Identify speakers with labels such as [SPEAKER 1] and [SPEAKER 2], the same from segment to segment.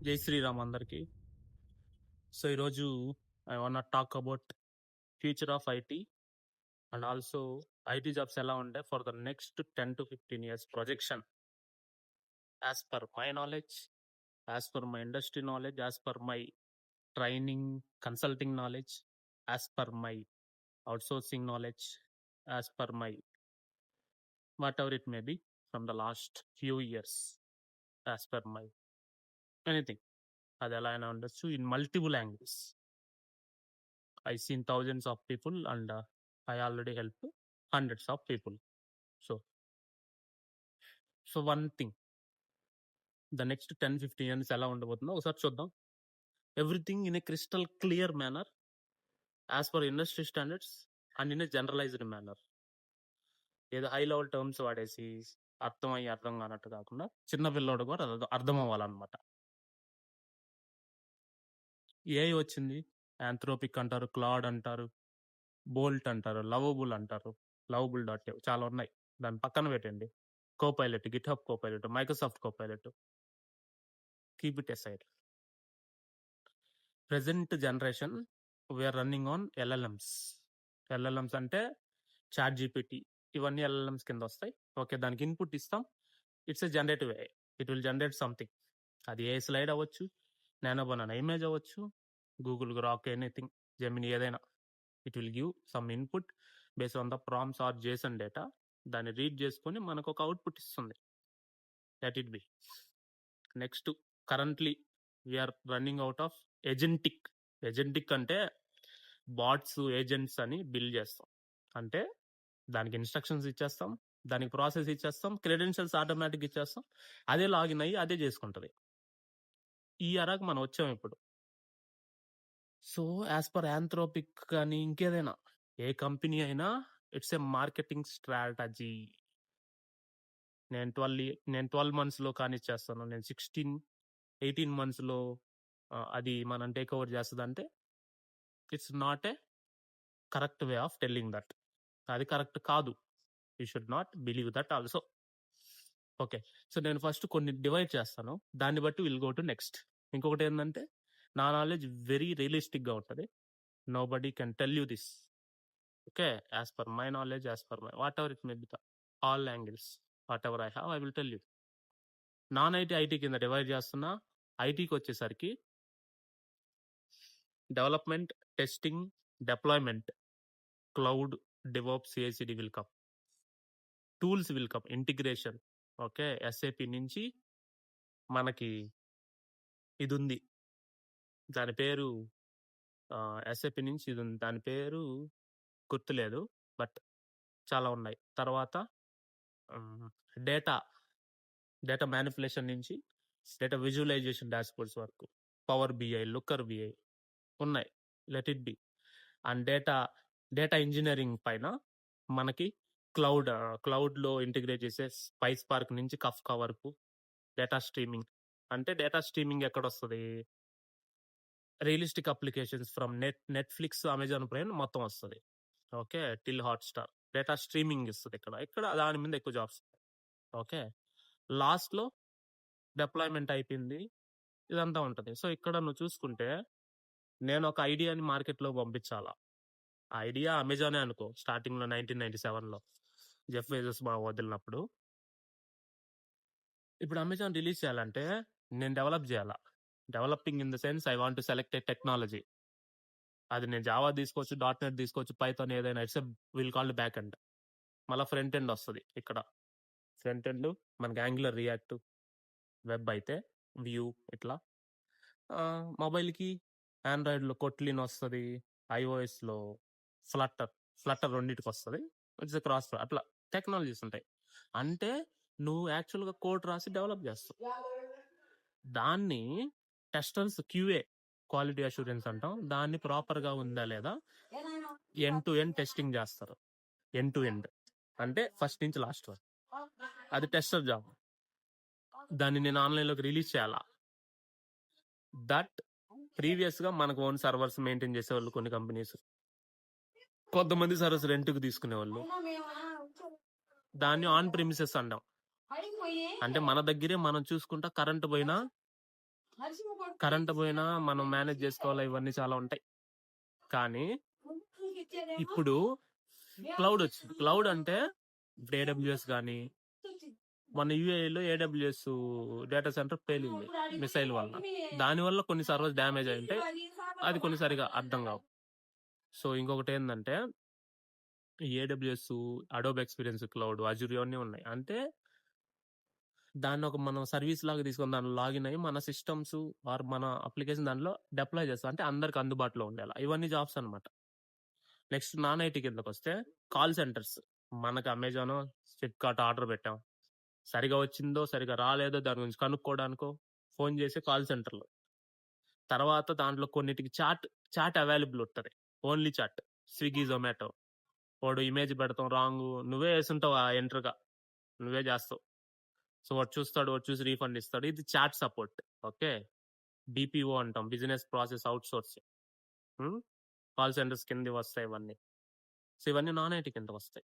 [SPEAKER 1] జై శ్రీరామ్ అందరికి. సో ఈరోజు I want talk about future of IT and also IT jobs ఎలా ఉంటాయి for the next 10 to 15 years projection as per my knowledge, as per my industry knowledge, as per my training consulting knowledge, as per my outsourcing knowledge, as per my whatever it may be from the last few years, as per my anything. అది ఎలా అయినా ఉండొచ్చు in multiple angles. I seen thousands of people and I already helped hundreds of people. So one thing, the next 10-15 years ఎలా ఉండబోతుందో ఒకసారి చూద్దాం. Everything in a crystal clear manner as per industry standards and in a generalized manner. ఏదో high level terms వాడేసి అర్థం కానట్టు కాకుండా చిన్న పిల్లోడు కూడా అర్థం అవ్వాలన్నమాట. ఏఐ వచ్చింది, ఆంథ్రోపిక్ అంటారు, క్లాడ్ అంటారు, బోల్ట్ అంటారు, లవబుల్.io చాలా ఉన్నాయి. దాని పక్కన పెట్టండి. Copilot, GitHub Copilot, Microsoft Copilot, keep it aside. Present generation we're running on LLMs అంటే చాట్ జీపీటీ, ఇవన్నీ ఎల్ఎల్ఎంస్ కింద వస్తాయి. ఓకే, దానికి ఇన్పుట్ ఇస్తాం. It's a generative AI. It will generate something. అది ఏ స్లైడ్ అవ్వచ్చు, నానో బనానా ఇమేజ్ అవ్వచ్చు, Google Grok, anything, Gemini, ఏదైనా. It will give some input based on the prompts or JSON data. దాన్ని read చేసుకొని మనకు ఒక output ఇస్తుంది. That it be. Next, currently we're running out of agentic అంటే bots, agents అని build చేస్తాం. అంటే దానికి ఇన్స్ట్రక్షన్స్ ఇచ్చేస్తాం, దానికి ప్రాసెస్ ఇచ్చేస్తాం, క్రెడెన్షియల్స్ ఆటోమేటిక్ ఇచ్చేస్తాం, అదే లాగిన్ అయ్యి అదే చేసుకుంటుంది. ఈ అరాకు మనం వచ్చాం ఇప్పుడు. సో యాజ్ పర్ ఆంథ్రోపిక్ కానీ ఇంకేదైనా ఏ కంపెనీ అయినా ఇట్స్ ఏ మార్కెటింగ్ స్ట్రాటజీ. నేను 12 months కానీ ఇచ్చేస్తాను, నేను 16-18 months అది మనం టేక్ ఓవర్ చేస్తుంది అంటే it's not a correct way of telling that. అది కరెక్ట్ కాదు. You should not believe that also. Okay, so నేను ఫస్ట్ కొన్ని డివైడ్ చేస్తాను, దాన్ని బట్టి విల్ గో టు నెక్స్ట్. ఇంకొకటి ఏంటంటే నా నాలెడ్జ్ వెరీ రియలిస్టిక్గా ఉంటుంది. Nobody can tell you this. Okay, as per my knowledge, as per my whatever it may be, all angles, whatever I have I will tell you. Non IT కింద divide చేస్తున్నా. ఐటీకి వచ్చేసరికి development, testing, deployment, cloud, DevOps, CI/CD will come. Tools will come, integration. Okay, SAP నుంచి మనకి ఇది ఉంది, దాని పేరు ఎస్ఏపి నుంచి ఇది ఉంది, దాని పేరు గుర్తులేదు, బట్ చాలా ఉన్నాయి. తర్వాత డేటా మ్యానిపులేషన్ నుంచి డేటా విజువలైజేషన్ డాష్బోర్డ్స్ వరకు, పవర్ బిఐ, లుక్కర్ బిఐ ఉన్నాయి. Let it be. And data engineering పైన మనకి క్లౌడ్లో ఇంటిగ్రేట్ చేసే స్పైస్పార్క్ నుంచి కఫ్కా వరకు డేటా స్ట్రీమింగ్. అంటే డేటా స్ట్రీమింగ్ ఎక్కడ వస్తుంది? Realistic applications from Netflix, Amazon prime మొత్తం వస్తుంది. Okay, till Hotstar data streaming ఇస్తుంది. ఇక్కడ దాని మీద ఎక్కువ జాబ్స్. ఓకే, లాస్ట్లో డిప్లాయ్మెంట్ అయిపోయింది, ఇదంతా ఉంటుంది. సో ఇక్కడ నువ్వు చూసుకుంటే నేను ఒక ఐడియాని మార్కెట్లో పంపించాలా. ఆ ఐడియా అమెజానే అనుకో. స్టార్టింగ్లో 1997లో జెఫ్ బెజోస్ బాగా వదిలినప్పుడు, ఇప్పుడు అమెజాన్ రిలీజ్ చేయాలంటే నేను డెవలప్ చేయాలా. Developing in the sense I want to select A technology. అది నేను జావా తీసుకోవచ్చు, .NET తీసుకోవచ్చు, పైథాన్, ఏదైనా. It's will called back end. మళ్ళీ ఫ్రంట్ ఎండ్ వస్తుంది. ఇక్కడ ఫ్రంట్ ఎండ్ మనకి యాంగులర్, రియాక్ట్, వెబ్ అయితే వ్యూ. ఇట్లా మొబైల్కి ఆండ్రాయిడ్లో కొట్లిన్ వస్తుంది, iOSలో ఫ్లటర్ రెండింటికి వస్తుంది. It's cross. అట్లా టెక్నాలజీస్ ఉంటాయి. అంటే నువ్వు యాక్చువల్గా కోడ్ రాసి డెవలప్ చేస్తావు, దాన్ని టెస్టర్స్ QA, క్వాలిటీ అష్యూరెన్స్ అంటాం. దాన్ని ప్రాపర్గా ఉందా లేదా ఎండ్ టు ఎండ్ టెస్టింగ్ చేస్తారు. ఎండ్ టు ఎండ్ అంటే ఫస్ట్ నుంచి లాస్ట్ వరకు. అది టెస్టర్ జాబ్. దాన్ని నేను ఆన్లైన్లోకి రిలీజ్ చేయాలా. దట్ ప్రీవియస్గా మనకు ఓన్ సర్వర్స్ మెయింటైన్ చేసేవాళ్ళు కొన్ని కంపెనీస్, కొంతమంది సర్వర్స్ రెంట్కి తీసుకునేవాళ్ళు. దాన్ని ఆన్ ప్రిమిసెస్ అంటాం. అంటే మన దగ్గరే మనం చూసుకుంటా కరెంట్ పోయినా కరెంట్ పోయినా మనం మేనేజ్ చేసుకోవాలి, ఇవన్నీ చాలా ఉంటాయి. కానీ ఇప్పుడు క్లౌడ్ వచ్చింది. క్లౌడ్ అంటే ఇప్పుడు ఏడబ్ల్యూఎస్ కానీ, మన యూఏఈలో ఏడబ్ల్యూఎస్ డేటా సెంటర్ పేలింది మిసైల్ వల్ల. దానివల్ల కొన్ని సర్వర్స్ డ్యామేజ్ అయి ఉంటాయి, అది కొన్ని సరిగా అర్థం కావు. సో ఇంకొకటి ఏంటంటే AWS, Adobe experience cloud, Azure ఇవన్నీ ఉన్నాయి. అంటే దాన్ని ఒక మనం సర్వీస్ లాగా తీసుకొని దాంట్లో లాగిన్ అయ్యి మన సిస్టమ్స్ ఆర్ మన అప్లికేషన్ దాంట్లో డిప్లాయ్ చేస్తాం, అంటే అందరికి అందుబాటులో ఉండేలా. ఇవన్నీ జాబ్స్ అనమాట. నెక్స్ట్ నాన్ ఐటీ కిందకి వస్తే కాల్ సెంటర్స్. మనకు అమెజాన్, ఫ్లిప్కార్ట్ ఆర్డర్ పెట్టాం, సరిగా వచ్చిందో సరిగా రాలేదో దాని గురించి కనుక్కోవడానికో ఫోన్ చేసి కాల్ సెంటర్లో. తర్వాత దాంట్లో కొన్నిటికి చాట్ అవైలబుల్ ఉంటుంది, ఓన్లీ చాట్. స్విగ్గీ, జొమాటో, వాడు ఇమేజ్ పెడతాం రాంగ్, నువ్వే వేసుంటావు ఆ ఎంటర్గా, నువ్వే చేస్తావు. సో వాడు చూస్తాడు, వాడు చూసి రీఫండ్ ఇస్తాడు. ఇది చాట్ సపోర్ట్. ఓకే, బీపీఓ అంటాం, business process out sourcing. Call centres కింద వస్తాయి ఇవన్నీ. సో ఇవన్నీ నాన్ ఐటీ కింద వస్తాయి.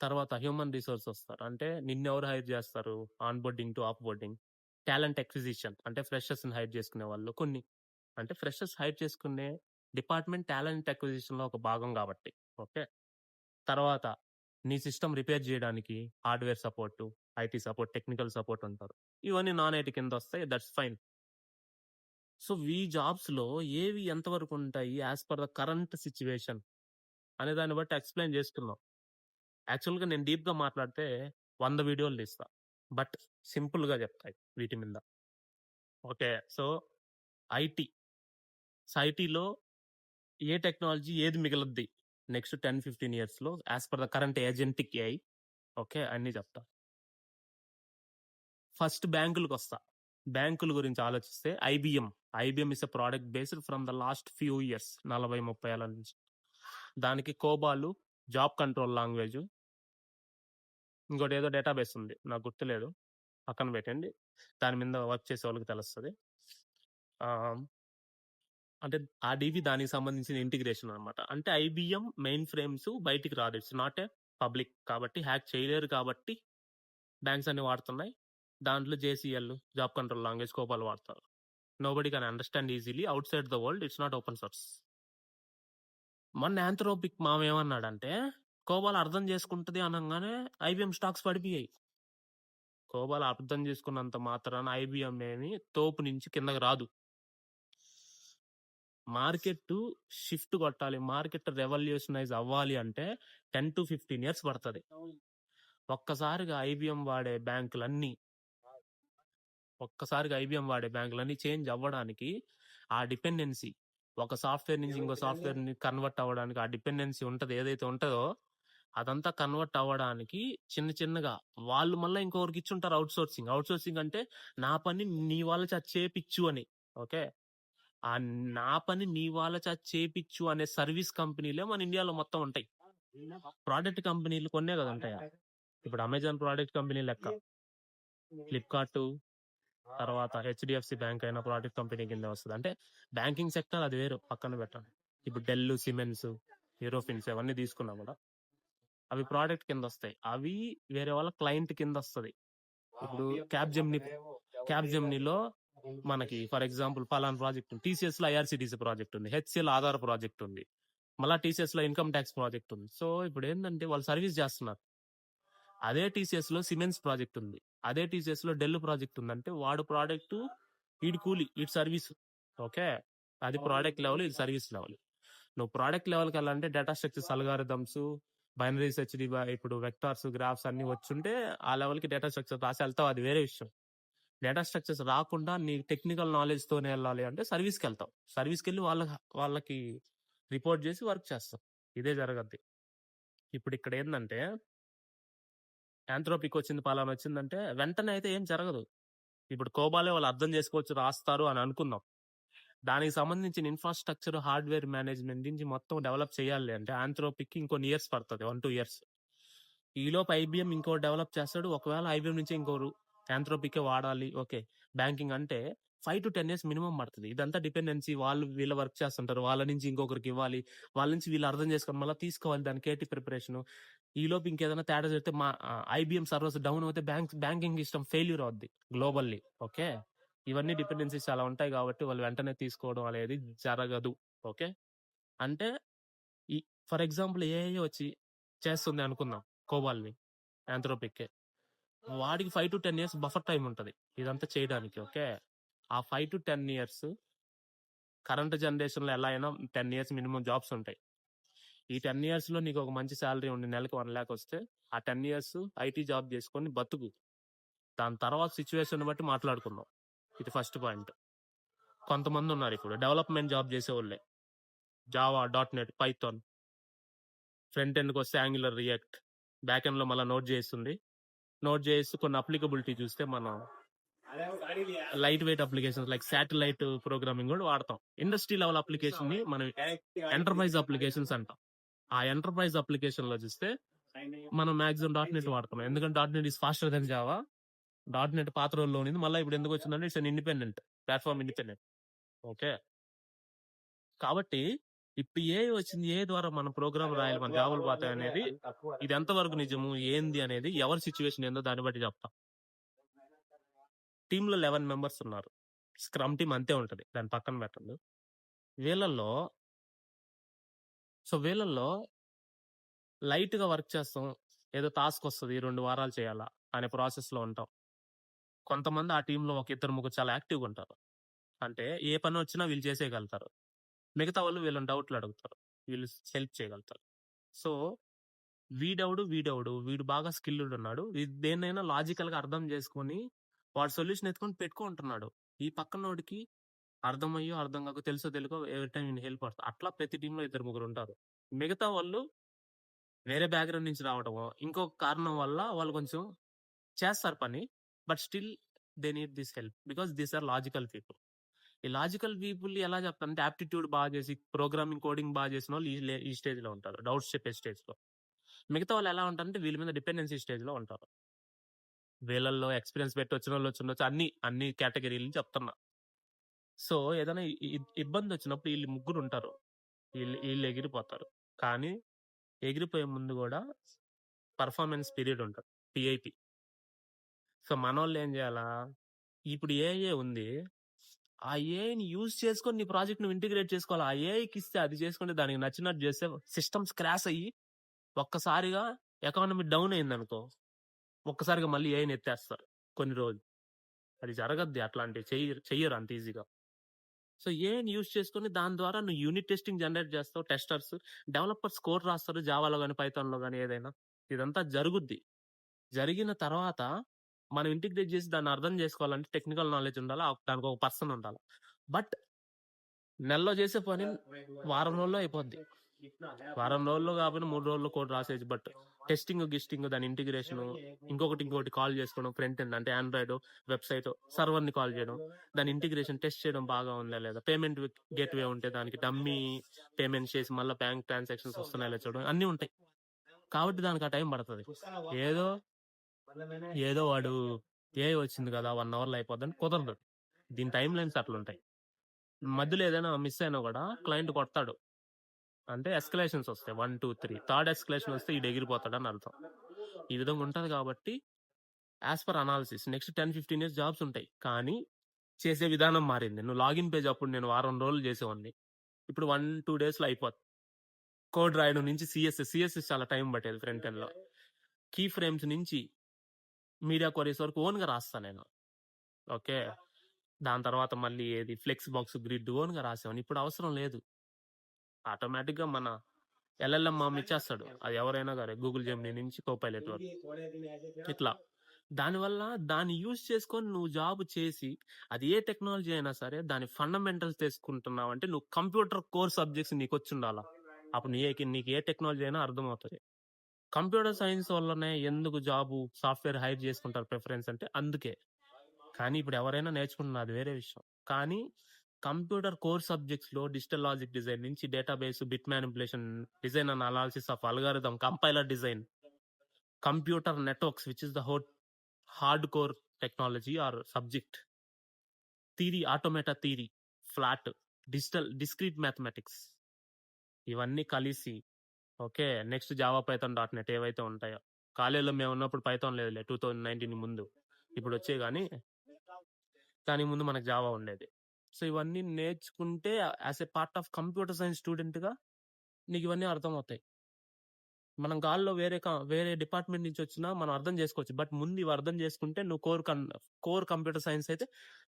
[SPEAKER 1] తర్వాత హ్యూమన్ రిసోర్స్ వస్తారు, అంటే నిన్నెవరు హైర్ చేస్తారు, on boarding to of boarding. Talent acquisition, అంటే ఫ్రెషర్స్ ని హైర్ చేసుకునే వాళ్ళు. కొన్ని అంటే ఫ్రెషర్స్ హైర్ చేసుకునే డిపార్ట్మెంట్ టాలెంట్ ఎక్విజిషన్ లో ఒక భాగం కాబట్టి. ఓకే, తర్వాత నీ సిస్టమ్ రిపేర్ చేయడానికి hardware support, IT support, technical support ఉంటారు. ఇవన్నీ నాన్ ఐటీ కింద వస్తాయి, దట్స్ ఫైన్. సో ఈ జాబ్స్ లో ఏవి ఎంతవరకు ఉంటాయి as per the current situation అనే దాన్ని బట్టి ఎక్స్ప్లెయిన్ చేసుకున్నాం. యాక్చువల్గా నేను డీప్ గా మాట్లాడితే 100 వీడియోలు తీస్తా, బట్ సింపుల్ గా చెప్తాయి వీటి మీద. ఓకే, సో ఐటీలో ఏ టెక్నాలజీ ఏది మిగలద్ది నెక్స్ట్ 10-15 ఇయర్స్ లో as per the current agentic AI. Okay, అన్ని చెప్తా. ఫస్ట్ బ్యాంకులకు వస్తా. బ్యాంకుల గురించి ఆలోచిస్తే IBM is a product based from the last few years, 40-30 ఏళ్ళ నుంచి. దానికి కోబాలు జాబ్ కంట్రోల్ లాంగ్వేజ్, ఇంకోటి ఏదో డేటాబేస్ ఉంది నాకు గుర్తులేదు, పక్కన పెట్టండి, దాని మీద వర్క్ చేసే వాళ్ళకి తెలుస్తుంది. అంటే ఆ డివి దానికి సంబంధించిన ఇంటిగ్రేషన్ అనమాట. అంటే ఐబిఎం మెయిన్ ఫ్రేమ్స్ బయటికి రాదు, ఇట్స్ నాట్ ఏ పబ్లిక్ కాబట్టి హ్యాక్ చేయలేరు, కాబట్టి బ్యాంక్స్ అన్ని వాడుతున్నాయి. దాంట్లో జేసీఎల్ జాబ్ కంట్రోల్ లాంగ్వేజ్ కోపాలు వాడతారు. Nobody can understand easily out side the world, it's not open source. మొన్న ఆంథ్రోపిక్ ఏమన్నాడంటే కోబాల్ అర్థం చేసుకుంటది అనగానే ఐబిఎం స్టాక్స్ పడిపోయాయి. కోబాల్ అర్థం చేసుకున్నంత మాత్రాన ఐబిఎం ఏమి తోపు నుంచి కిందకి రాదు. మార్కెట్ షిఫ్ట్ కొట్టాలి, మార్కెట్ రెవల్యూషనైజ్ అవ్వాలి అంటే 10-15 ఇయర్స్ పడుతుంది. ఒక్కసారిగా ఐబిఎం వాడే బ్యాంకులన్నీ చేంజ్ అవ్వడానికి ఆ డిపెండెన్సీ, ఒక సాఫ్ట్వేర్ నుంచి ఇంకో సాఫ్ట్వేర్ ని కన్వర్ట్ అవ్వడానికి ఆ డిపెండెన్సీ ఉంటది, ఏదైతే ఉంటుందో అదంతా కన్వర్ట్ అవ్వడానికి చిన్న చిన్నగా వాళ్ళు మళ్ళీ ఇంకొకరికి ఇచ్చుంటారు అవుట్ సోర్సింగ్. అంటే నా పని నీ వాళ్ళ చేపిచ్చు అని. ఓకే, ఆ నా పని నీ వాళ్ళ చేపిచ్చు అనే సర్వీస్ కంపెనీలే మన ఇండియాలో మొత్తం ఉంటాయి. ప్రోడక్ట్ కంపెనీలు కొన్నే కదా ఉంటాయా, ఇప్పుడు అమెజాన్ ప్రోడక్ట్ కంపెనీ లెక్క, ఫ్లిప్కార్ట్, తర్వాత హెచ్డిఎఫ్సి బ్యాంక్ అయినా ప్రోడక్ట్ కంపెనీ కింద వస్తుంది. అంటే బ్యాంకింగ్ సెక్టర్ అది వేరు, పక్కన పెట్టండి. ఇప్పుడు డెల్, సిమెన్స్, యూరోఫిన్స్ అవన్నీ తీసుకున్నా కూడా అవి ప్రోడక్ట్ కింద వస్తాయి, అవి వేరే వాళ్ళ క్లయింట్ కింద వస్తుంది. ఇప్పుడు క్యాబ్జెమ్నీలో మనకి ఫర్ ఎగ్జాంపుల్ పలానా ప్రాజెక్ట్ ఉంది, టీసీఎస్ లో ఐఆర్సిటీసీ ప్రాజెక్ట్ ఉంది, హెచ్సిఎల్ ఆధార్ ప్రాజెక్ట్ ఉంది, మళ్ళీ టీసీఎస్ లో ఇన్కమ్ ట్యాక్స్ ప్రాజెక్ట్ ఉంది. సో ఇప్పుడు ఏంటంటే వాళ్ళు సర్వీస్ చేస్తున్నారు. అదే టీసీఎస్ లో సిమెన్స్ ప్రాజెక్ట్ ఉంది, అదే టీసీఎస్ లో డెల్ ప్రాజెక్ట్ ఉంది. అంటే వాడు ప్రోడక్ట్, వీడి కూలి, వీడి సర్వీస్. ఓకే, అది ప్రోడక్ట్ లెవెల్, ఇది సర్వీస్ లెవెల్. నువ్వు ప్రోడక్ట్ లెవెల్కి వెళ్ళాలంటే data structures, algorithms, binary search, ఇప్పుడు వెక్టార్స్, గ్రాఫ్స్ అన్ని వచ్చుంటే ఆ లెవెల్కి డేటా స్ట్రక్చర్ రాసి వెళ్తావు, అది వేరే విషయం. డేటా స్ట్రక్చర్స్ రాకుండా నీ టెక్నికల్ నాలెడ్జ్ తోనే వెళ్ళాలి అంటే సర్వీస్కి వెళ్తావు, సర్వీస్కి వెళ్ళి వాళ్ళకి రిపోర్ట్ చేసి వర్క్ చేస్తాం, ఇదే జరగద్ది. ఇప్పుడు ఇక్కడ ఏంటంటే ఆంథ్రోపిక్ వచ్చింది, పలానా వచ్చిందంటే వెంటనే అయితే ఏం జరగదు. ఇప్పుడు కోబాలే వాళ్ళు అర్థం చేసుకోవచ్చు, రాస్తారు అని అనుకుందాం. దానికి సంబంధించిన ఇన్ఫ్రాస్ట్రక్చర్, హార్డ్వేర్ మేనేజ్మెంట్ నుంచి మొత్తం డెవలప్ చేయాలి అంటే ఆంథ్రోపిక్ ఇంకొన్ని ఇయర్స్ పడుతుంది, 1-2 ఇయర్స్. ఈలోపు ఐబిఎం ఇంకో డెవలప్ చేస్తాడు, ఒకవేళ ఐబిఎం నుంచి ఇంకోరు ఆంథ్రోపికే వాడాలి. ఓకే, బ్యాంకింగ్ అంటే 5-10 ఇయర్స్ మినిమం పడుతుంది. ఇదంతా డిపెండెన్సీ, వాళ్ళు వీళ్ళ వర్క్ చేస్తుంటారు, వాళ్ళ నుంచి ఇంకొకరికి ఇవ్వాలి, వాళ్ళ నుంచి వీళ్ళు అర్థం చేసుకొని మళ్ళీ తీసుకోవాలి, దానికి కేటీ ప్రిపరేషన్. ఈలోపు ఇంకేదైనా తేడా జరిగితే మా ఐబిఎం సర్వర్స్ డౌన్ అవుతే బ్యాంకింగ్ సిస్టమ్ ఫెయిల్యూర్ అవుద్ది గ్లోబల్లీ. ఓకే, ఇవన్నీ డిపెండెన్సీస్ చాలా ఉంటాయి కాబట్టి వాళ్ళు వెంటనే తీసుకోవడం అనేది జరగదు. ఓకే. అంటే ఈ ఫర్ ఎగ్జాంపుల్ ఏఐ వచ్చి చేస్తుంది అనుకుందాం కోబాల్ని, ఆంథ్రోపిక్. వాడికి 5 to 10 years బఫర్ టైం ఉంటుంది ఇదంతా చేయడానికి. ఓకే. ఆ 5 to 10 years కరెంట్ జనరేషన్ లో ఎలా అయినా 10 years మినిమం జాబ్స్ ఉంటాయి. ఈ 10 years లో నీకు ఒక మంచి శాలరీ ఉండి నెలకు 1 lakh వస్తే ఆ 10 years ఐటీ జాబ్ చేసుకొని బతుకు. దాని తర్వాత సిచ్యువేషన్ బట్టి మాట్లాడుకుందాం. ఇది ఫస్ట్ పాయింట్. కొంతమంది ఉన్నారు ఇప్పుడు డెవలప్మెంట్ జాబ్ చేసేవాళ్ళే, జావా, .NET, పైథాన్, ఫ్రంట్ ఎండ్కి వస్తే యాంగులర్, రియాక్ట్, బ్యాక్ ఎండ్ లో మళ్ళీ నోట్ చేస్తుంది. నోట్ చేసి కొన్ని అప్లికబిలిటీ చూస్తే మనం light weight applications like satellite programming కూడా వాడతాం. ఇండస్ట్రీ లెవెల్ అప్లికేషన్ ని మనం ఎంటర్ప్రైజ్ అప్లికేషన్స్ అంటాం. ఆ ఎంటర్ప్రైజ్ అప్లికేషన్ లో చూస్తే మనం మాక్సిమం .NET వాడతాం. ఎందుకంటే .NET is faster than Java. .NET పాత రోజుల్లో ఉంది, మళ్ళీ ఇప్పుడు ఎందుకు వచ్చిందంటే it's an independent platform, independent. Okay. కాబట్టి ఇప్పుడు ఏ వచ్చింది, ఏ ద్వారా మనం ప్రోగ్రామ్ రాయాలి, మన జాబులు పోతాయి అనేది, ఇది ఎంతవరకు నిజము ఏంది అనేది ఎవరి సిచ్యువేషన్ ఏందో దాన్ని బట్టి చెప్తాం. టీమ్ లో 11 members ఉన్నారు. స్క్రమ్ టీమ్ అంతే ఉంటది, దాని పక్కన పెట్టండి. వీళ్ళల్లో లైట్ గా వర్క్ చేస్తాం, ఏదో టాస్క్ వస్తుంది 2 వారాలు చేయాలా అనే ప్రాసెస్ లో ఉంటాం. కొంతమంది ఆ టీంలో ఒక 2-3 చాలా యాక్టివ్గా ఉంటారు. అంటే ఏ పని వచ్చినా వీళ్ళు చేసేయగలుగుతారు. మిగతా వాళ్ళు వీళ్ళని డౌట్లు అడుగుతారు, వీళ్ళు హెల్ప్ చేయగలుగుతారు. సో వీడు బాగా స్కిల్డ్ ఉన్నాడు, దేన్నైనా లాజికల్ గా అర్థం చేసుకొని వాడు సొల్యూషన్ ఎత్తుకొని పెట్టుకుంటున్నాడు. ఈ పక్కనోడికి అర్థమయ్యో అర్థం కాక తెలుసో తెలుగో ఎవరి టైం హెల్ప్ పడుతుంది. అట్లా ప్రతి టీంలో 2-3 ఉంటారు. మిగతా వాళ్ళు వేరే బ్యాక్గ్రౌండ్ నుంచి రావడమో ఇంకొక కారణం వల్ల వాళ్ళు కొంచెం చేస్తారు పని, but still they need this help because these are logical people. ఈ లాజికల్ పీపుల్ ఎలా చెప్తారంటే యాప్టిట్యూడ్ బాగా చేసి ప్రోగ్రామింగ్ కోడింగ్ బాగా చేసిన వాళ్ళు ఈ స్టేజ్ లో ఉంటారు, డౌట్స్ చెప్పే స్టేజ్ లో. మిగతా వాళ్ళు ఎలా ఉంటారంటే వీళ్ళ మీద డిపెండెన్సీ స్టేజ్ లో ఉంటారు. వీళ్ళల్లో ఎక్స్పీరియన్స్ పెట్టి వచ్చిన వాళ్ళు వచ్చి అన్ని కేటగిరీలు చెప్తున్నా. సో ఏదైనా ఇబ్బంది వచ్చినప్పుడు వీళ్ళు 3 ఉంటారు, వీళ్ళు ఎగిరిపోతారు. కానీ ఎగిరిపోయే ముందు కూడా పర్ఫార్మెన్స్ పీరియడ్ ఉంటుంది, PIP. సో మన వాళ్ళు ఏం చేయాలా, ఇప్పుడు ఏఐ ఉంది, ఆ ఏఐని యూజ్ చేసుకొని నీ ప్రాజెక్ట్ నువ్వు ఇంటిగ్రేట్ చేసుకోవాలి. ఆ ఏఐకి ఇస్తే అది చేసుకుంటే దానికి నచ్చినట్టు చేస్తే సిస్టమ్స్ క్రాష్ అయ్యి ఒక్కసారిగా ఎకానమీ డౌన్ అయింది అనుకో, ఒక్కసారిగా మళ్ళీ ఏఐని ఎత్తేస్తారు కొన్ని రోజులు. అది జరగద్ది, అట్లాంటివి చెయ్యరు అంత ఈజీగా. సో ఏఐని యూజ్ చేసుకుని దాని ద్వారా నువ్వు యూనిట్ టెస్టింగ్ జనరేట్ చేస్తావు, టెస్టర్స్, డెవలపర్స్ కోడ్ రాస్తారు జావాలో కానీ పైథాన్లో కానీ ఏదైనా. ఇదంతా జరుగుద్ది. జరిగిన తర్వాత మనం ఇంటిగ్రేట్ చేసి దాన్ని అర్థం చేసుకోవాలంటే టెక్నికల్ నాలెడ్జ్ ఉండాలి, దానికి ఒక పర్సన్ ఉండాలి. బట్ నెలలో చేసే పని వారం రోజుల్లో అయిపోద్ది. వారం రోజుల్లో కాకపోయినా 3 రోజుల్లో కోడ్ రాసేది. బట్ టెస్టింగ్, గిస్టింగ్, దాని ఇంటిగ్రేషన్, ఇంకొకటి కాల్ చేసుకోవడం, ఫ్రంట్ ఎండ్ అంటే ఆండ్రాయిడ్ వెబ్సైట్ సర్వర్ ని కాల్ చేయడం, దాని ఇంటిగ్రేషన్ టెస్ట్ చేయడం బాగా ఉందా లేదా, పేమెంట్ గేట్వే ఉంటే దానికి డమ్మీ పేమెంట్ చేసి మళ్ళీ బ్యాంక్ ట్రాన్సాక్షన్స్ వస్తున్నాయో చూడడం, అన్ని ఉంటాయి. కాబట్టి దానికి ఆ టైం పడుతుంది. ఏదో వాడు ఏ వచ్చింది కదా 1 hour లో అయిపోద్దని కుదరదు. దీని టైం లైన్స్ అట్లుంటాయి. మధ్యలో ఏదైనా మిస్ అయినా కూడా క్లయింట్ కొడతాడు, అంటే ఎస్కలేషన్స్ వస్తాయి 1, 2, 3. థర్డ్ ఎస్కలేషన్ వస్తే ఈ ఎగిరిపోతాడని అర్థం. ఈ విధంగా ఉంటది. కాబట్టి as per analysis next 10-15 years jobs ఉంటాయి, కానీ చేసే విధానం మారింది. నువ్వు లాగిన్ పేజ్ అప్పుడు నేను వారం రోజులు చేసేవాడిని, ఇప్పుడు 1-2 days లో అయిపోతుంది. కోడ్ రాయడం నుంచి సిఎస్ఎస్ చాలా టైం పట్టేది. ఫ్రంట్ ఎండ్ లో కీ ఫ్రేమ్స్ నుంచి మీడియా క్వరీస్ వరకు ఓన్ గా రాస్తాను నేను. ఓకే. దాని తర్వాత మళ్ళీ ఏది ఫ్లెక్స్ బాక్స్, గ్రిడ్ ఓన్ గా రాసేవాడిని. ఇప్పుడు అవసరం లేదు, ఆటోమేటిక్ గా మన LLM ఇచ్చేస్తాడు. అది ఎవరైనా సరే, గూగుల్ జెమినీ నుంచి కోపైలట్ వరకు. ఇట్లా దానివల్ల దాన్ని యూజ్ చేసుకొని నువ్వు జాబ్ చేసి, అది ఏ టెక్నాలజీ అయినా సరే దాని ఫండమెంటల్స్ తెలుసుకుంటున్నావు అంటే నువ్వు కంప్యూటర్ కోర్ సబ్జెక్ట్స్ నీకు వచ్చి ఉండాలా. అప్పుడు నీకు ఏ టెక్నాలజీ అయినా అర్థమవుతుంది. కంప్యూటర్ సైన్స్ వల్లనే ఎందుకు జాబు సాఫ్ట్వేర్ హైర్ చేసుకుంటారు ప్రిఫరెన్స్ అంటే అందుకే. కానీ ఇప్పుడు ఎవరైనా నేర్చుకుంటున్నారు, అది వేరే విషయం. కానీ కంప్యూటర్ కోర్ సబ్జెక్ట్స్ లో డిజిటల్ లాజిక్ డిజైన్ నుంచి database, bit manipulation, design and analysis of algorithm, compiler design, computer networks which is the hard core technology are subject, theory, automata theory, flat, discrete mathematics, ఇవన్నీ కలిసి. Okay. Next Java, Python, .NET ఏవైతే ఉంటాయో, కాలేజీలో మేము ఉన్నప్పుడు Python లేదులే 2019 ముందు, ఇప్పుడు వచ్చే. కానీ దానికి ముందు మనకు జావా ఉండేది. సో ఇవన్నీ నేర్చుకుంటే as a part of computer science స్టూడెంట్గా నీకు ఇవన్నీ అర్థమవుతాయి. మనం గాల్లో వేరే డిపార్ట్మెంట్ నుంచి వచ్చినా మనం అర్థం చేసుకోవచ్చు. బట్ ముందు ఇవి అర్థం చేసుకుంటే నువ్వు కోర్ కంప్యూటర్ సైన్స్ అయితే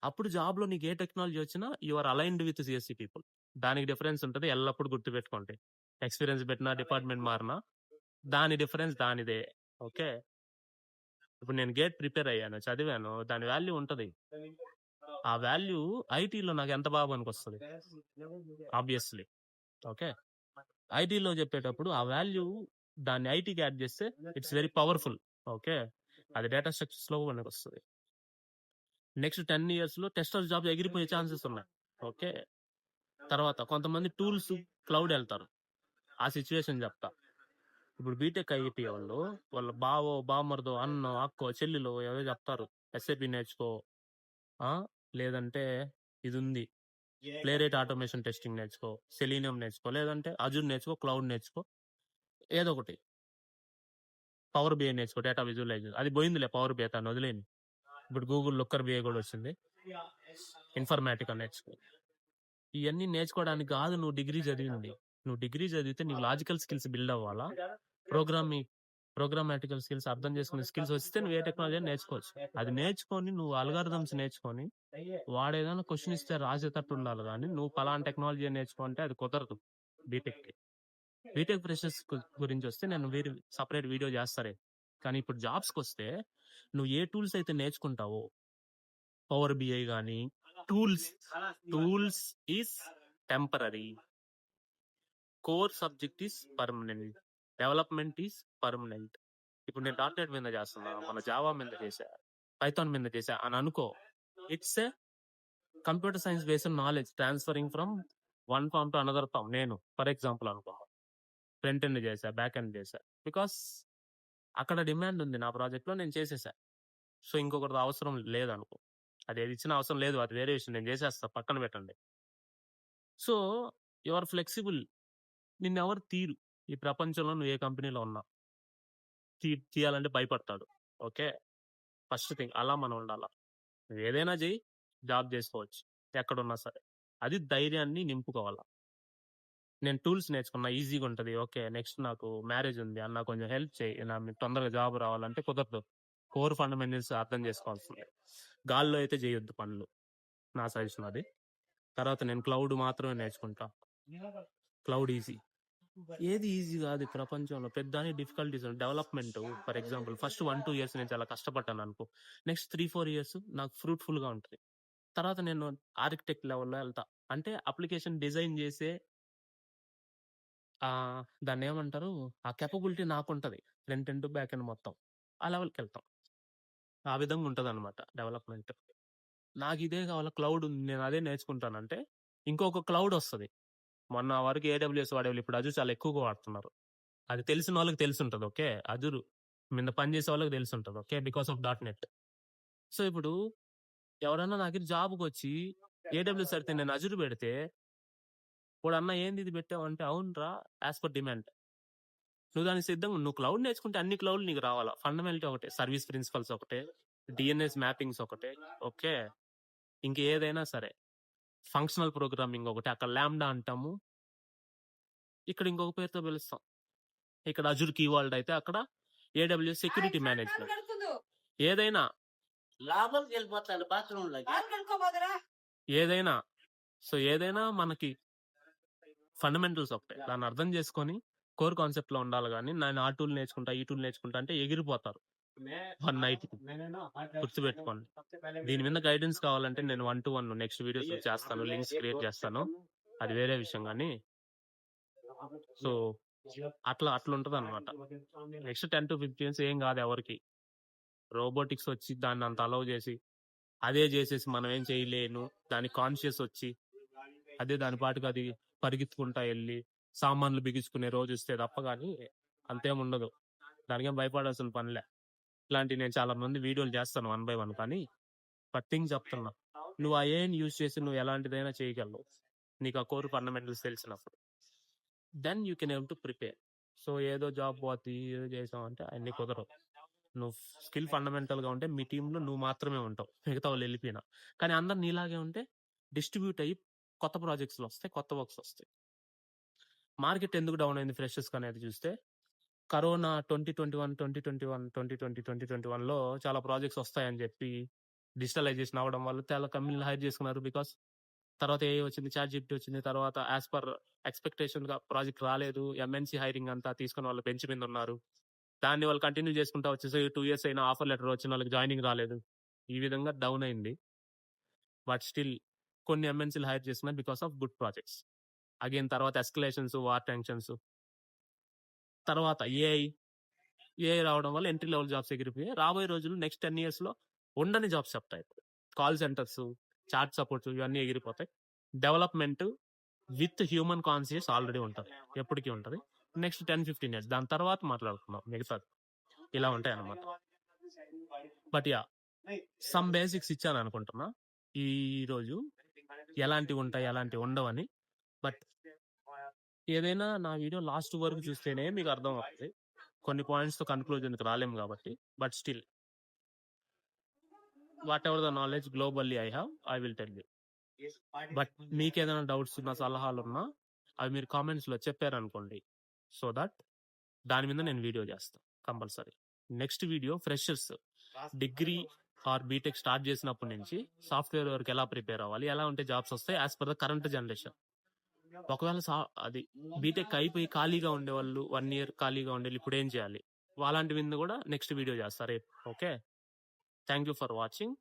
[SPEAKER 1] అప్పుడు జాబ్ లో నీకు ఏ టెక్నాలజీ వచ్చినా you are aligned with CSC people. దానికి డిఫరెన్స్ ఉంటుంది, ఎల్లప్పుడు గుర్తుపెట్టుకోండి. ఎక్స్పీరియన్స్ పెట్టినా డిపార్ట్మెంట్ మారినా దాని డిఫరెన్స్ దానిదే. ఓకే, ఇప్పుడు నేను గేట్ ప్రిపేర్ అయ్యాను, చదివాను, దాని వాల్యూ ఉంటది. ఆ వాల్యూ ఐటీలో నాకు ఎంత బాగా పనికొస్తుంది ఆబ్వియస్లీ. ఓకే, ఐటీలో చెప్పేటప్పుడు ఆ వాల్యూ దాన్ని ఐటీకి యాడ్ చేస్తే ఇట్స్ వెరీ పవర్ఫుల్. ఓకే, అది డేటా స్ట్రక్చర్స్ లో మనకు వస్తుంది. నెక్స్ట్ 10 years లో టెస్టర్ జాబ్ ఎగిరిపోయే ఛాన్సెస్ ఉన్నాయి. ఓకే, తర్వాత కొంతమంది టూల్స్ క్లౌడ్ వెళ్తారు. ఆ సిచ్యువేషన్ చెప్తా. ఇప్పుడు బీటెక్ ఐఐటి వాళ్ళ బామర్దో, అన్నో, అక్కో, చెల్లిలో ఏదో చెప్తారు, ఎస్ఏపి నేర్చుకో, లేదంటే ఇది ఉంది ప్లే రేట్ ఆటోమేషన్ టెస్టింగ్ నేర్చుకో, సెలీనియం నేర్చుకో, లేదంటే అజూర్ నేర్చుకో, క్లౌడ్ నేర్చుకో, ఏదో ఒకటి, పవర్ బిఐ నేర్చుకో, డేటా విజువలైజర్. అది పోయిందిలే పవర్ బిఐ, తను వదిలేని. ఇప్పుడు గూగుల్ లుక్కర్ బిఐ కూడా వచ్చింది. ఇన్ఫర్మాటికా నేర్చుకో. ఇవన్నీ నేర్చుకోవడానికి కాదు నువ్వు డిగ్రీ చదివింది. నువ్వు డిగ్రీ చదివితే నీకు లాజికల్ స్కిల్స్ బిల్డ్ అవ్వాలా, ప్రోగ్రామాటికల్ స్కిల్స్, అర్థం చేసుకునే స్కిల్స్ వస్తే నువ్వు ఏ టెక్నాలజీ నేర్చుకోవచ్చు. అది నేర్చుకొని నువ్వు అల్గారిథమ్స్ నేర్చుకొని వాడేదైనా క్వశ్చన్ ఇస్తే రాసేటట్టు ఉండాలి. కానీ నువ్వు పలానా టెక్నాలజీ నేర్చుకుంటే అది కుదరదు బీటెక్ కి. బీటెక్ ఫ్రెషర్స్ గురించి వస్తే నేను వేరే సపరేట్ వీడియో చేస్తారే. కానీ ఇప్పుడు జాబ్స్కి వస్తే నువ్వు ఏ టూల్స్ అయితే నేర్చుకుంటావో, పవర్ బిఐ కానీ tools is temporary, core subject is permanent, development is permanent. ఇప్పుడు నేను .NET మీద చేస్తున్నా, మన జావా మీద చేసా, పైథాన్ మీద చేసా అని అనుకో, it's a computer science based knowledge transferring from one form to another form. నేను ఫర్ ఎగ్జాంపుల్ అనుకో, ఫ్రంట్ ఎండ్ చేసా, బ్యాక్ ఎండ్ చేసా, బికాస్ అక్కడ డిమాండ్ ఉంది, నా ప్రాజెక్ట్ లో నేను చేసేసా. సో ఇంకొకటి అవసరం లేదనుకో, అది ఏది ఇచ్చిన అవసరం లేదు, అది వేరే విషయం, నేను చేసేస్తా, పక్కన పెట్టండి. సో యువర్ ఫ్లెక్సిబుల్, నిన్నెవరు తీరు ఈ ప్రపంచంలో. నువ్వు ఏ కంపెనీలో ఉన్నా తీయాలంటే భయపడతాడు. ఓకే, ఫస్ట్ థింగ్ అలా మనం ఉండాలా. నువ్వు ఏదైనా చెయ్యి, జాబ్ చేసుకోవచ్చు ఎక్కడున్నా సరే. అది ధైర్యాన్ని నింపుకోవాలా. నేను టూల్స్ నేర్చుకున్నా, ఈజీగా ఉంటుంది. ఓకే, నెక్స్ట్ నాకు మ్యారేజ్ ఉంది అన్న, కొంచెం హెల్ప్ చేయి, నాకు తొందరగా జాబ్ రావాలంటే కుదరదు. కోర్ ఫండమెంటల్స్ అర్థం చేసుకోవాల్సిందే. గాల్లో అయితే చేయొద్దు పనులు, నా సజెషన్ అది. తర్వాత నేను క్లౌడ్ మాత్రమే నేర్చుకుంటా. క్లౌడ్ ఈజీ, ఏది ఈజీ కాదు ప్రపంచంలో. పెద్ద difficulties development. For example first 1-2 years నేను చాలా కష్టపడ్డాను అనుకో, నెక్స్ట్ 3-4 years నాకు ఫ్రూట్ఫుల్ గా ఉంటుంది. తర్వాత నేను ఆర్కిటెక్ట్ లెవెల్లో వెళ్తా, అంటే అప్లికేషన్ డిజైన్ చేసే దాన్ని ఏమంటారు, ఆ కెపబిలిటీ నాకు ఉంటది, ఫ్రంట్ ఎండ్ బ్యాక్ ఎండ్ మొత్తం ఆ లెవెల్కి వెళ్తాం. ఆ విధంగా ఉంటది అనమాట డెవలప్మెంట్. నాకు ఇదే కావాలా, క్లౌడ్ ఉంది, నేను అదే నేర్చుకుంటానంటే ఇంకొక క్లౌడ్ వస్తుంది. మొన్న వరకు AWS వాడేవాళ్ళు, ఇప్పుడు అజూర్ చాలా ఎక్కువగా వాడుతున్నారు. అది తెలిసిన వాళ్ళకి తెలిసి ఉంటుంది. ఓకే, అజూర్ మీద పని చేసే వాళ్ళకి తెలిసి ఉంటుంది. Okay, because of .NET. So ఇప్పుడు ఎవరన్నా నాకు జాబ్కి వచ్చి AWS అయితే నేను అజూర్ పెడితే, ఇప్పుడు అన్న ఏంది ఇది పెట్టావంటే, అవునరా యాజ్ పర్ డిమాండ్. నువ్వు దానికి సిద్ధంగా, నువ్వు క్లౌడ్ నేర్చుకుంటే అన్ని క్లౌడ్ నీకు రావాలా. ఫండమెంటల్ ఒకటే, సర్వీస్ ప్రిన్సిపల్స్ ఒకటే, DNS మ్యాపింగ్స్ ఒకటే. ఓకే, ఇంకేదైనా సరే, ఫంక్షనల్ ప్రోగ్రామింగ్ ఒకటి. అక్కడ ల్యాండా అంటాము, ఇక్కడ ఇంకొక పేరుతో పిలుస్తాం. ఇక్కడ అజూర్ కీవర్డ్ అయితే అక్కడ AWS సెక్యూరిటీ మేనేజ్మెంట్. ఏదైనా
[SPEAKER 2] లాభంకి వెళ్ళిపోతాను బాత్రూమ్
[SPEAKER 1] ఏదైనా సో ఏదైనా మనకి ఫండమెంటల్స్ ఒకటే, దాన్ని అర్థం చేసుకొని కోర్ కాన్సెప్ట్ లో ఉండాలి. కానీ నేను ఆ టూల్ నేర్చుకుంటా, ఈ టూల్ నేర్చుకుంటా అంటే ఎగిరిపోతారు 1 night. గుర్తుపెట్టుకోండి. దీని మీద గైడెన్స్ కావాలంటే నేను 1-to-1 నెక్స్ట్ వీడియోస్ చేస్తాను, లింక్స్ క్రియేట్ చేస్తాను, అది వేరే విషయం. కానీ సో అట్లా ఉంటది అనమాట. నెక్స్ట్ 10-15 years ఏం కాదు ఎవరికి. రోబోటిక్స్ వచ్చి దాన్ని అంత అలౌ చేసి అదే చేసేసి మనం ఏం చేయలేను, దాని కాన్షియస్ వచ్చి అదే దాని పాటుకు అది పరిగెత్తుకుంటా వెళ్ళి సామాన్లు బిగించుకునే రోజు వస్తే తప్ప కానీ అంతేం ఉండదు. దానికేం భయపడాల్సిన పనిలే. ఇట్లాంటి నేను చాలా మంది వీడియోలు చేస్తాను 1 by 1. కానీ థింగ్ చెప్తున్నా, నువ్వు ఆ ఏని యూజ్ చేసి నువ్వు ఎలాంటిదైనా చేయగలవు, నీకు ఆ కోర్ ఫండమెంటల్స్ తెలిసినప్పుడు. Then you can able to prepare. So ఏదో జాబ్ పోతే ఏదో చేసాం అంటే అన్ని కుదరవు. నువ్వు స్కిల్ ఫండమెంటల్‌గా ఉంటే మీ టీమ్‌లో నువ్వు మాత్రమే ఉంటావు. మిగతా వాళ్ళు వెళ్ళిపోయినా. కానీ అందరూ నీలాగే ఉంటే డిస్ట్రిబ్యూట్ అయ్యి కొత్త ప్రాజెక్ట్స్‌లో వస్తాయి. కొత్త వర్క్స్ వస్తాయి. మార్కెట్ ఎందుకు డౌన్ అయింది ఫ్రెషర్స్‌కి అనేది చూస్తే కరోనా 2021లో చాలా ప్రాజెక్ట్స్ వస్తాయని చెప్పి డిజిటలైజేషన్ అవ్వడం వల్ల చాలా కంపెనీలు హైర్ చేసుకున్నారు. బికాస్ తర్వాత ఏఐ వచ్చింది, చాట్‌జీపీటీ వచ్చింది. తర్వాత యాస్ పర్ ఎక్స్‌పెక్టేషన్‌గా ప్రాజెక్ట్ రాలేదు. ఎంఎన్‌సి హైరింగ్ అంతా తీసుకున్న వాళ్ళు బెంచ్ మీద ఉన్నారు. దాన్ని వాళ్ళు కంటిన్యూ చేసుకుంటా వచ్చేసి 2 ఇయర్స్ అయినా ఆఫర్ లెటర్ వచ్చిన వాళ్ళకి జాయినింగ్ రాలేదు. ఈ విధంగా డౌన్ అయింది. బట్ స్టిల్ కొన్ని ఎంఎన్‌సీలు హైర్ చేసుకున్నారు because of good projects. Again తర్వాత ఎస్కలేషన్స్, వార్ టెన్షన్స్, తర్వాత ఏఐ రావడం వల్ల ఎంట్రీ లెవెల్ జాబ్స్ ఎగిరిపోయాయి. రాబోయే రోజులు నెక్స్ట్ 10 ఇయర్స్‌లో ఉండని జాబ్స్ చెప్తాయి. కాల్ సెంటర్స్, చాట్ సపోర్ట్స్ ఇవన్నీ ఎగిరిపోతాయి. Development with human conscious already ఉంటది. ఎప్పటికీ ఉంటది. నెక్స్ట్ 10-15 ఇయర్స్ దాని తర్వాత మాట్లాడుకుందాం మిగతాది. ఇలా ఉంటాయన్నమాట. బట్ సమ్ బేసిక్స్ ఇచ్చాను అనుకుంటున్నా ఈ రోజు. ఎలాంటివి ఉంటాయి, ఎలాంటివి ఉండవని. బట్ ఏదైనా నా వీడియో లాస్ట్ వరకు చూస్తేనే మీకు అర్థం అవుతుంది. కొన్ని పాయింట్స్‌తో కన్క్లూజన్‌కి రాలేము కాబట్టి. But still what ever the knowledge globally I have, I will tell you. But మీకేదైనా డౌట్స్ ఉన్నా, సలహాలు ఉన్నా అవి మీరు కామెంట్స్‌లో చెప్పారనుకోండి. సో దట్ దాని మీద నేను వీడియో చేస్తాను compulsory. Next video freshers degree or BTech start చేసినప్పటి నుంచి సాఫ్ట్వేర్ వరకు ఎలా ప్రిపేర్ అవ్వాలి, ఎలా ఉంటే జాబ్స్ వస్తాయి as per the current generation. ఒకవేళ అది బీటెక్ అయిపోయి ఖాళీగా ఉండేవాళ్ళు 1 ఇయర్ ఖాళీగా ఉండేవాళ్ళు ఇప్పుడు ఏం చేయాలి, అలాంటి మీద కూడా నెక్స్ట్ వీడియో చేస్తారు. Okay, thank you for watching.